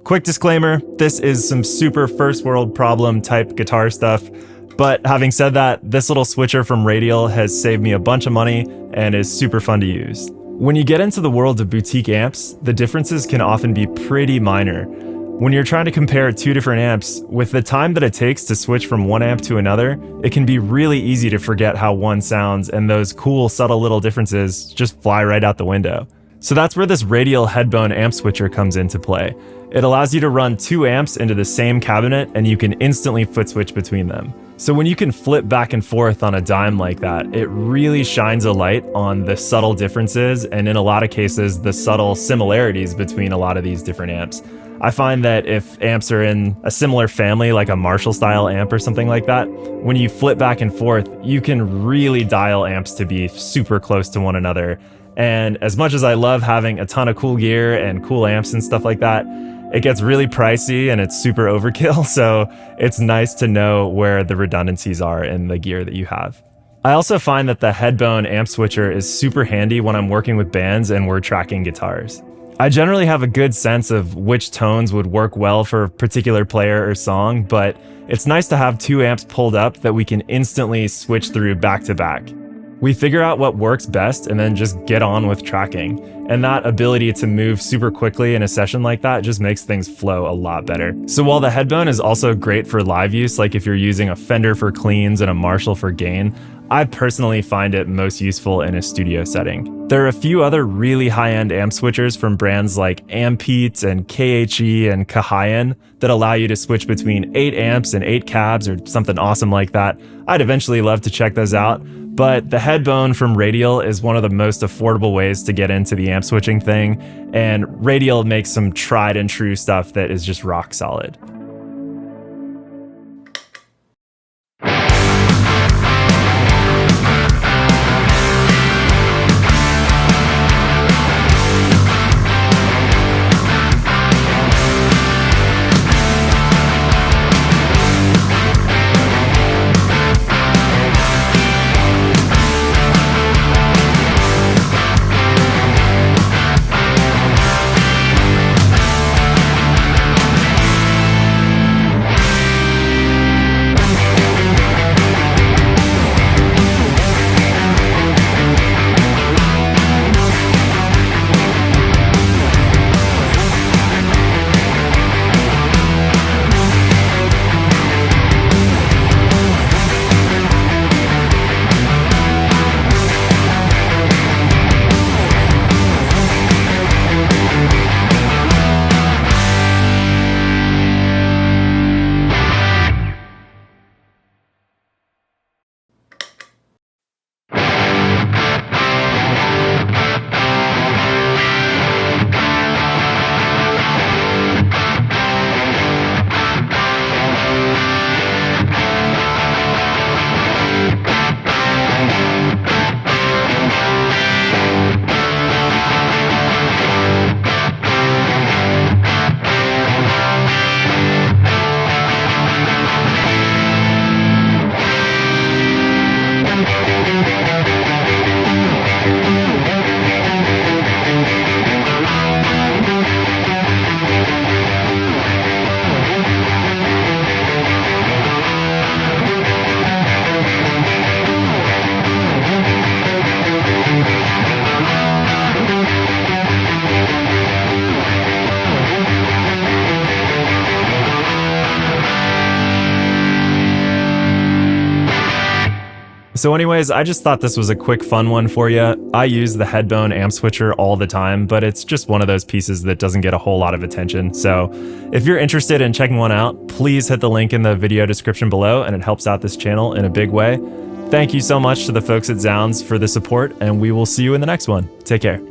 Quick disclaimer, this is some super first world problem type guitar stuff, but having said that, this little switcher from Radial has saved me a bunch of money and is super fun to use. When you get into the world of boutique amps, the differences can often be pretty minor. When you're trying to compare two different amps, with the time that it takes to switch from one amp to another, it can be really easy to forget how one sounds, and those cool subtle little differences just fly right out the window. So that's where this Radial Headbone amp switcher comes into play. It allows you to run two amps into the same cabinet, and you can instantly foot switch between them. So when you can flip back and forth on a dime like that, it really shines a light on the subtle differences, and in a lot of cases, the subtle similarities between a lot of these different amps. I find that if amps are in a similar family, like a Marshall style amp or something like that, when you flip back and forth, you can really dial amps to be super close to one another. And as much as I love having a ton of cool gear and cool amps and stuff like that, it gets really pricey and it's super overkill, so it's nice to know where the redundancies are in the gear that you have. I also find that the Headbone amp switcher is super handy when I'm working with bands and we're tracking guitars. I generally have a good sense of which tones would work well for a particular player or song, but it's nice to have two amps pulled up that we can instantly switch through back to back. We figure out what works best and then just get on with tracking. And that ability to move super quickly in a session like that just makes things flow a lot better. So while the Headbone is also great for live use, like if you're using a Fender for cleans and a Marshall for gain, I personally find it most useful in a studio setting. There are a few other really high-end amp switchers from brands like Ampete and KHE and Kahayan that allow you to switch between 8 amps and 8 cabs or something awesome like that. I'd eventually love to check those out, but the Headbone from Radial is one of the most affordable ways to get into the amp switching thing, and Radial makes some tried and true stuff that is just rock solid. So anyways, I just thought this was a quick fun one for you. I use the Headbone amp switcher all the time, but it's just one of those pieces that doesn't get a whole lot of attention. So if you're interested in checking one out, please hit the link in the video description below, and it helps out this channel in a big way. Thank you so much to the folks at Zounds for the support, and we will see you in the next one. Take care.